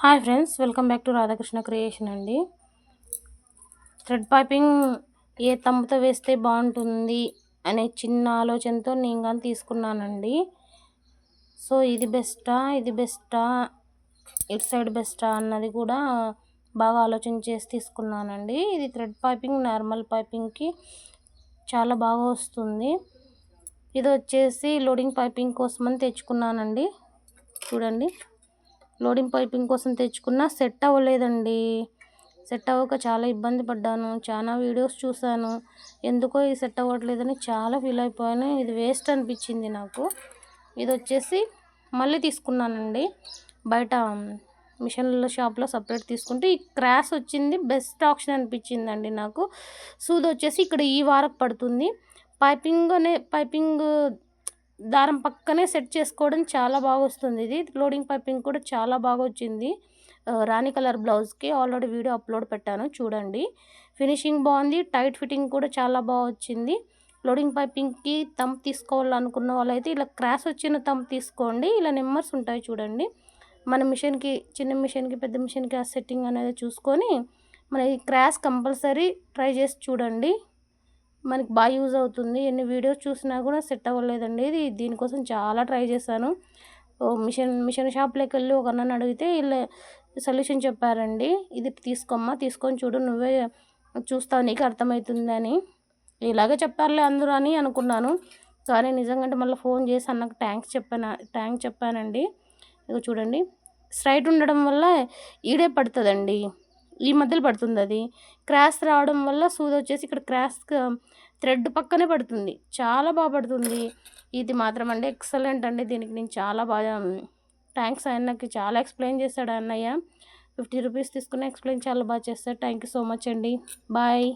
Hi friends, welcome back to Radhakrishna creation అండి. Thread piping ఏ తంబుతో వేస్తే బాగుంటుంది అనే చిన్న ఆలోచనతో నేను కానీ తీసుకున్నానండి. సో ఇది బెస్టా ఇటు సైడ్ బెస్టా అన్నది కూడా బాగా ఆలోచన చేసి తీసుకున్నానండి. ఇది థ్రెడ్ పైపింగ్ నార్మల్ పైపింగ్కి చాలా బాగా వస్తుంది. ఇది వచ్చేసి లోడింగ్ పైపింగ్ కోసమని తెచ్చుకున్నానండి. చూడండి, లోడింగ్ పైపింగ్ కోసం తెచ్చుకున్న సెట్ అవ్వలేదండి. సెట్ అవ్వక చాలా ఇబ్బంది పడ్డాను. చాలా వీడియోస్ చూశాను, ఎందుకో ఇది సెట్ అవ్వట్లేదని చాలా ఫీల్ అయిపోయాను. ఇది వేస్ట్ అనిపించింది నాకు. ఇది వచ్చేసి మళ్ళీ తీసుకున్నానండి. బయట మిషన్ల షాప్లో సపరేట్ తీసుకుంటే ఈ క్రాస్ వచ్చింది. బెస్ట్ ఆప్షన్ అనిపించిందండి నాకు. సూది వచ్చేసి ఇక్కడ ఈ వారకు పడుతుంది. పైపింగ్ దారం పక్కనే సెట్ చేసుకోవడం చాలా బాగా వస్తుంది. ఇది లోడింగ్ పైపింగ్ కూడా చాలా బాగా వచ్చింది. రాణి కలర్ బ్లౌజ్కి ఆల్రెడీ వీడియో అప్లోడ్ పెట్టాను, చూడండి. ఫినిషింగ్ బాగుంది, టైట్ ఫిట్టింగ్ కూడా చాలా బాగా వచ్చింది. లోడింగ్ పైపింగ్కి తంప్ తీసుకోవాలనుకున్న వాళ్ళైతే ఇలా క్రాస్ వచ్చిన తంప్ తీసుకోండి. ఇలా నెంబర్స్ ఉంటాయి చూడండి. మన మిషన్కి, చిన్న మిషన్కి, పెద్ద మిషన్కి ఆ సెట్టింగ్ అనేది చూసుకొని మన ఈ క్రాస్ కంపల్సరీ ట్రై చేసి చూడండి. మనకి బాగా యూజ్ అవుతుంది. ఎన్ని వీడియోస్ చూసినా కూడా సెట్ అవ్వలేదండి. ఇది దీనికోసం చాలా ట్రై చేశాను. మిషన్ షాప్లోకి వెళ్ళి ఒక అన్నని అడిగితే వీళ్ళు సొల్యూషన్ చెప్పారండి. ఇది తీసుకోమ్మా, తీసుకొని చూడు, నువ్వే చూస్తావు, నీకు అర్థమవుతుందని. ఇలాగే చెప్పారులే అందరూ అని అనుకున్నాను. కానీ నిజంగా మళ్ళీ ఫోన్ చేసి అన్నకు థ్యాంక్స్ చెప్పానండి. ఇక చూడండి, స్ట్రైట్ ఉండడం వల్ల ఈడే పడుతుందండి, ఈ మధ్యలో పడుతుంది. అది క్రాస్ రావడం వల్ల సూది వచ్చేసి ఇక్కడ క్రాస్ థ్రెడ్ పక్కనే పడుతుంది. చాలా బాగా పడుతుంది. ఇది మాత్రం అండి ఎక్సలెంట్ అండి. దీనికి నేను చాలా బాగా థ్యాంక్స్. ఆయనకి చాలా ఎక్స్ప్లెయిన్ చేశాడు అన్నయ్య. 50 రూపీస్ తీసుకుని ఎక్స్ప్లెయిన్ చాలా బాగా చేస్తాడు. థ్యాంక్ యూ సో మచ్ అండి. బాయ్.